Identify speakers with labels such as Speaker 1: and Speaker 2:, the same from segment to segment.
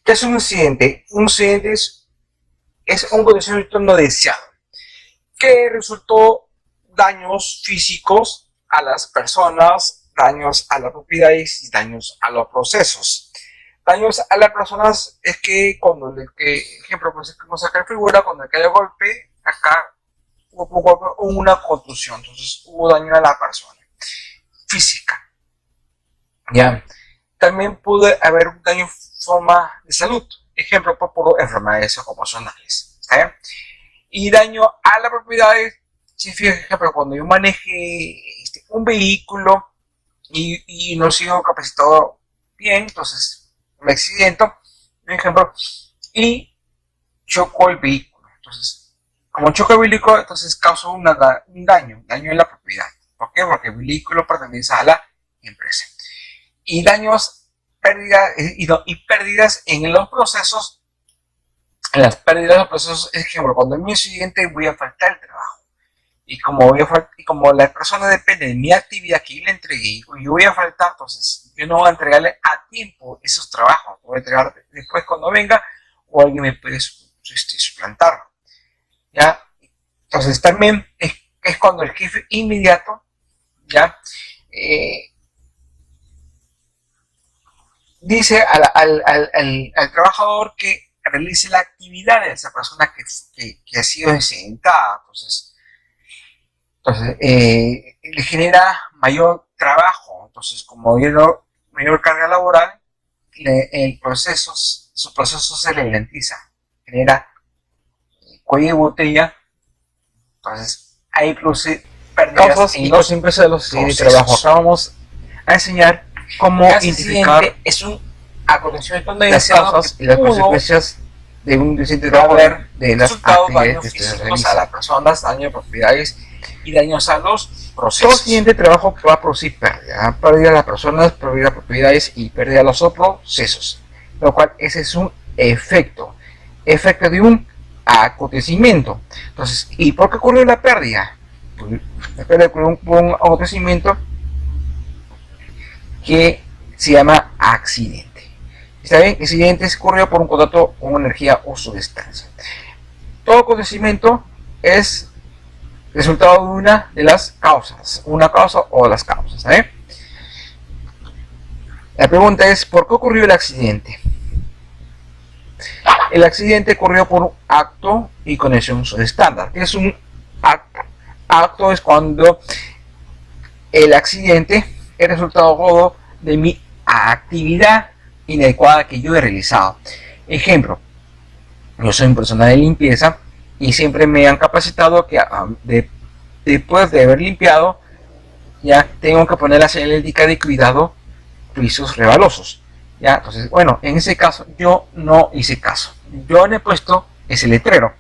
Speaker 1: ¿Qué es un incidente? Un incidente es un acontecimiento no deseado que resultó daños físicos a las personas, daños a las propiedades y daños a los procesos. Daños a las personas es que cuando ejemplo, pues como sacar figura, cuando le cae el golpe, acá hubo una contusión, entonces hubo daño a la persona física. Ya. También puede haber un daño en forma de salud, ejemplo, por enfermedades ocupacionales. Y daño a la propiedad, significa que cuando yo maneje un vehículo y no sigo capacitado bien, entonces me accidento, por ejemplo, y choco el vehículo. Entonces, como choco el vehículo, entonces causo un daño en la propiedad. ¿Por qué? Porque el vehículo pertenece a la empresa. Y daños, pérdidas en los procesos. En las pérdidas de los procesos, es ejemplo, cuando en mi accidente voy a faltar el trabajo. Y como la persona depende de mi actividad que yo le entregué y yo voy a faltar, entonces yo no voy a entregarle a tiempo esos trabajos. Voy a entregar después cuando venga o alguien me puede suplantar. ¿Ya? Entonces también es cuando el jefe inmediato, ¿ya? Dice al trabajador que realice la actividad de esa persona que ha sido incidentada. Entonces le genera mayor trabajo. Entonces, como mayor carga laboral, su proceso se ralentiza, genera cuello de botella. Entonces, hay pérdidas
Speaker 2: y consecuencias de los accidentes de trabajo. Acá vamos a enseñar cómo identificar
Speaker 1: es un acontecimiento no
Speaker 2: las causas y las consecuencias de un accidente de trabajo, de las actividades que ustedes realizan.
Speaker 1: A las personas, daño a propiedades y daños a los procesos.
Speaker 2: Todo accidente de trabajo va a producir pérdida. Pérdida a las personas, pérdida a propiedades y pérdida a los procesos. Lo cual ese es un efecto de un acontecimiento. Entonces, ¿y por qué ocurrió la pérdida? Pues, la pérdida ocurrió por un acontecimiento que se llama accidente. ¿Está bien? Accidente ocurrió por un contacto con energía o sustancia. Todo acontecimiento es resultado de una de las causas, una causa o las causas. La pregunta es, ¿por qué ocurrió el accidente? El accidente ocurrió por un acto y conexión estándar. ¿Qué es un acto? Acto es cuando el accidente es resultado de mi actividad inadecuada que yo he realizado. Ejemplo, yo soy una persona de limpieza y siempre me han capacitado que después de haber limpiado ya tengo que poner la señalética de cuidado, pisos resbalosos. Ya, entonces, bueno, en ese caso yo no hice caso. Yo le he puesto ese letrero.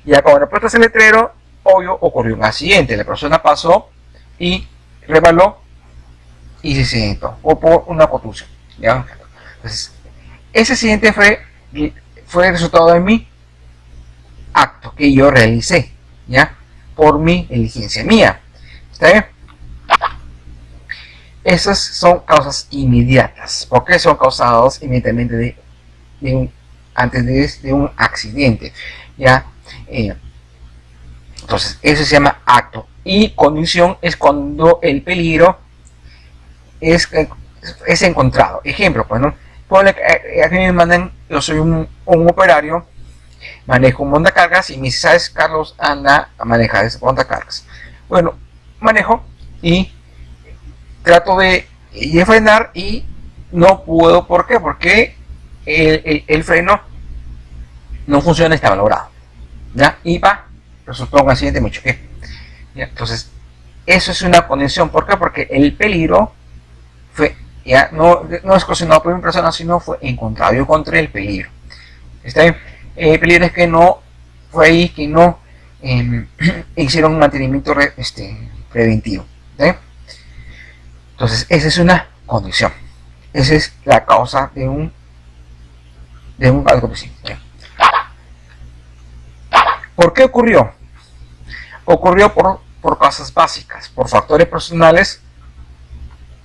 Speaker 2: Ya cuando le he puesto ese letrero, obvio ocurrió un accidente. La persona pasó y resbaló y se accidentó o por una contusión. ¿Ya? Entonces, ese accidente fue el resultado de mi acto que yo realicé, ¿ya? Por mi diligencia mía. ¿Está bien? Esas son causas inmediatas. ¿Por qué son causadas inmediatamente antes de un accidente? ¿Ya? Entonces, eso se llama acto. Y condición es cuando el peligro es encontrado. Ejemplo, pues, ¿no? Aquí me mandan, yo soy un operario, manejo un montacargas y me dice, ¿sabes, Carlos? Anda a manejar ese montacargas. Bueno, manejo y trato de frenar y no puedo. ¿Por qué? Porque el freno no funciona, está malogrado. ¿Ya? Y resultó un accidente, me choqué. ¿Ya? Entonces, eso es una condición. ¿Por qué? Porque el peligro ya no es ocasionado por una persona, sino fue encontrado. Yo encontré el peligro. ¿Está bien? El peligro es que no fue ahí, que no hicieron un mantenimiento preventivo. ¿Sí? Entonces, esa es una condición. Esa es la causa de un acontecimiento. ¿Por qué ocurrió? Ocurrió por causas básicas, por factores personales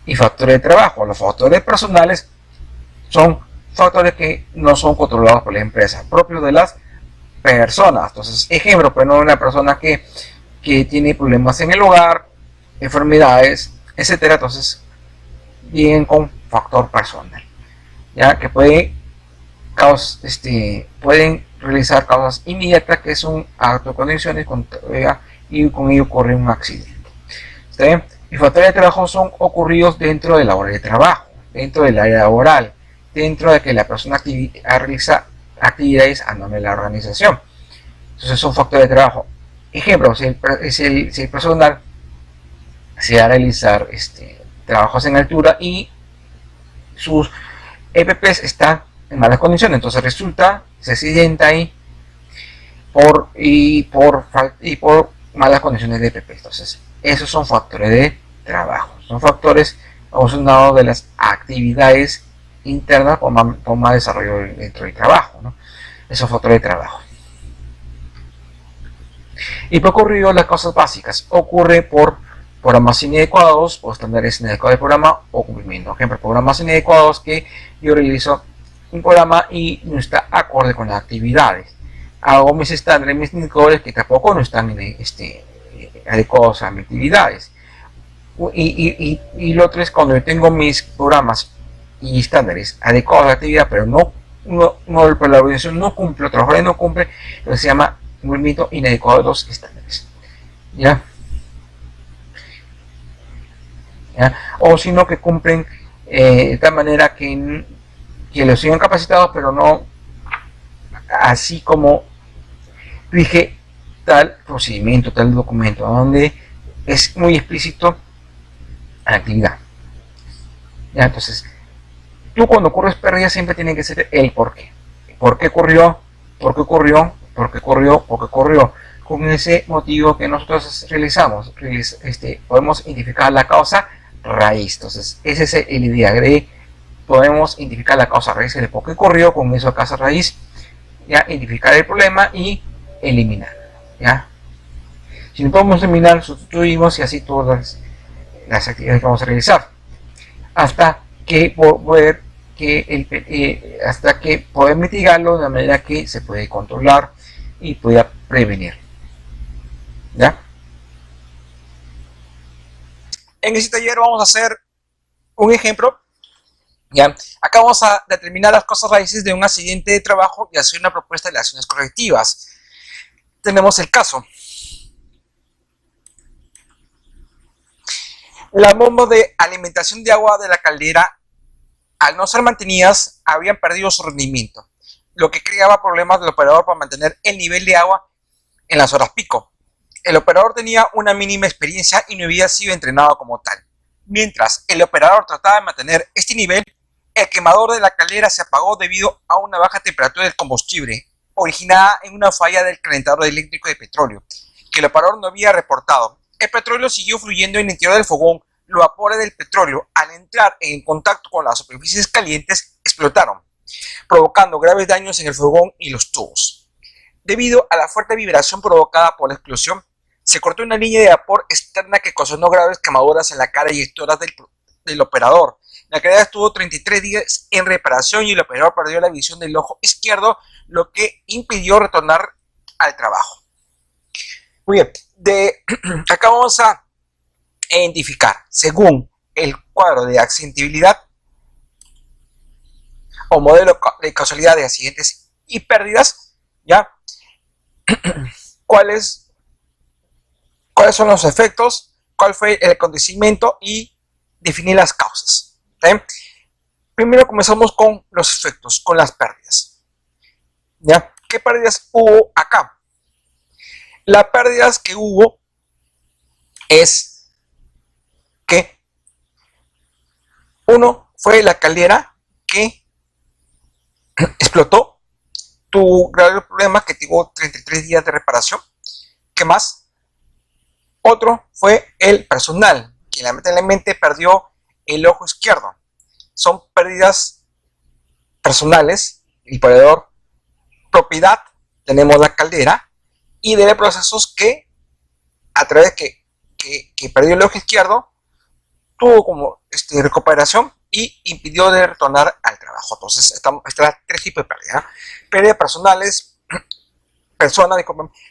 Speaker 2: y factores de trabajo. Los factores personales son factores que no son controlados por la empresa, propios de las personas. Entonces, ejemplo, pues no una persona que tiene problemas en el hogar, enfermedades, etcétera. Entonces, bien con factor personal, ya que pueden realizar causas inmediatas, que es un acto de condiciones y con ello ocurre un accidente. ¿Está bien? Los factores de trabajo son ocurridos dentro de la hora de trabajo, dentro del área laboral, dentro de que la persona realiza actividades a nombre de la organización. Entonces son factores de trabajo. Ejemplo, si el personal se va a realizar trabajos en altura y sus EPPs están en malas condiciones, entonces resulta, se accidenta ahí por malas condiciones de EPP. Entonces, esos son factores de trabajo, son factores ocasionados de las actividades internas por más desarrollo dentro del trabajo, ¿no? Esos factores de trabajo. Y por ocurrido, las causas básicas ocurre por programas inadecuados o estándares inadecuados del programa o cumplimiento. Por ejemplo, programas inadecuados, que yo realizo un programa y no está acorde con las actividades. Hago mis estándares, mis indicadores que tampoco no están adecuados a mis actividades. Y lo otro es cuando yo tengo mis programas y estándares adecuados a la actividad, pero la organización no cumple, el trabajador no cumple, lo que se llama cumplimiento inadecuado de los estándares. ¿Ya? O sino que cumplen de tal manera que los sigan capacitados, pero no así como rige tal procedimiento, tal documento, donde es muy explícito la actividad. ¿Ya? Entonces, tú cuando ocurres pérdida siempre tiene que ser el por qué. ¿Por qué ocurrió? ¿Por qué ocurrió? ¿Por qué ocurrió? ¿Por qué ocurrió? Con ese motivo que nosotros realizamos, podemos identificar la causa raíz. Entonces, ese es el idea de podemos identificar la causa raíz de por qué ocurrió, con eso causa raíz, ya identificar el problema y eliminar. ¿Ya? Si no podemos eliminar, sustituimos y así todas las actividades que vamos a realizar hasta que poder mitigarlo de una manera que se puede controlar y pueda prevenir. ¿Ya?
Speaker 1: En este taller vamos a hacer un ejemplo. ¿Ya? Acá vamos a determinar las causas raíces de un accidente de trabajo y hacer una propuesta de acciones correctivas. Tenemos el caso. Las bombas de alimentación de agua de la caldera, al no ser mantenidas, habían perdido su rendimiento, lo que creaba problemas del operador para mantener el nivel de agua en las horas pico. El operador tenía una mínima experiencia y no había sido entrenado como tal. Mientras el operador trataba de mantener este nivel, el quemador de la caldera se apagó debido a una baja temperatura del combustible, originada en una falla del calentador eléctrico de petróleo, que el operador no había reportado. El petróleo siguió fluyendo en el interior del fogón. Los vapores del petróleo, al entrar en contacto con las superficies calientes, explotaron, provocando graves daños en el fogón y los tubos. Debido a la fuerte vibración provocada por la explosión, se cortó una línea de vapor externa que ocasionó graves quemaduras en la cara y eyectoras del operador. La caldera estuvo 33 días en reparación y el operador perdió la visión del ojo izquierdo, lo que impidió retornar al trabajo. Muy bien, acá vamos a identificar, según el cuadro de accidentabilidad o modelo de causalidad de accidentes y pérdidas, ¿ya? ¿Cuáles son los efectos? ¿Cuál fue el acontecimiento? Y definir las causas. ¿Sí? Primero comenzamos con los efectos, con las pérdidas. ¿Ya? ¿Qué pérdidas hubo acá? Las pérdidas que hubo es que uno fue la caldera que explotó, tuvo graves problemas, que tuvo 33 días de reparación. ¿Qué más? Otro fue el personal, que lamentablemente perdió el ojo izquierdo. Son pérdidas personales. El proveedor, propiedad, tenemos la caldera, y de procesos que a través que perdió el ojo izquierdo, tuvo como recuperación y impidió de retornar al trabajo. trabajo. Entonces, están tres tipos de pérdida, ¿ya? Pérdida personales, persona, de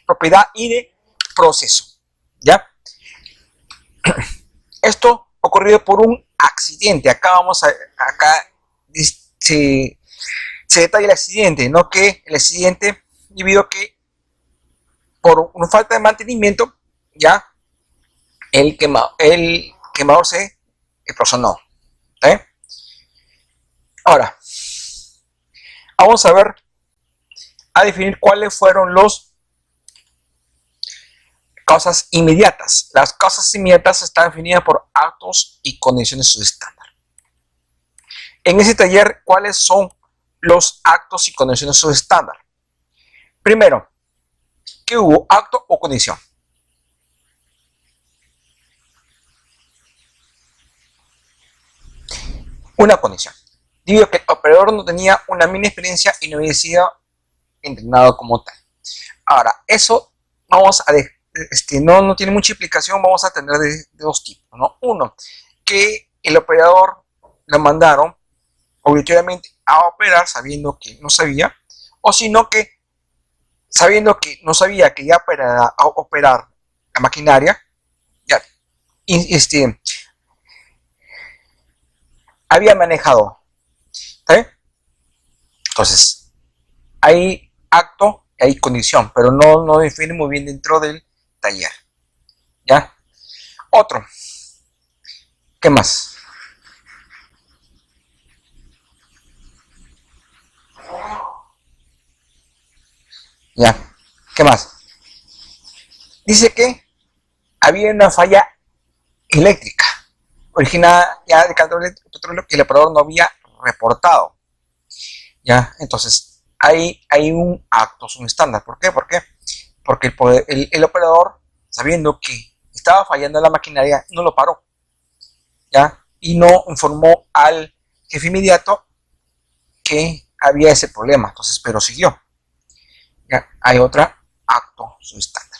Speaker 1: propiedad y de proceso, ¿ya? Esto ocurrido por un accidente. Acá se detalla el accidente, ¿no? Que el accidente debido a que por una falta de mantenimiento, ya el quemador se explosionó. ¿Sí? Ahora, vamos a definir cuáles fueron las causas inmediatas. Las causas inmediatas están definidas por actos y condiciones subestándar. En ese taller, ¿cuáles son los actos y condiciones subestándar? Primero, ¿qué hubo? ¿Acto o condición? Una condición. Debido a que el operador no tenía una mínima experiencia y no había sido entrenado como tal. Ahora, eso no tiene mucha explicación, vamos a tener de dos tipos, ¿no? Uno, que el operador lo mandaron obligatoriamente a operar sabiendo que no sabía, o sino que sabiendo que no sabía que ya para operar la maquinaria, ya había manejado. ¿Sí? Entonces, hay acto y hay condición, pero no define muy bien dentro del taller. ¿Ya? Otro. ¿Qué más? ¿Ya? ¿Qué más? Dice que había una falla eléctrica originada ya de petróleo que el operador no había reportado. ¿Ya? Entonces, hay un acto, un estándar. ¿Por qué? Porque el operador, sabiendo que estaba fallando la maquinaria, no lo paró. ¿Ya? Y no informó al jefe inmediato que había ese problema. Entonces, pero siguió. ¿Ya? Hay otro acto, un estándar.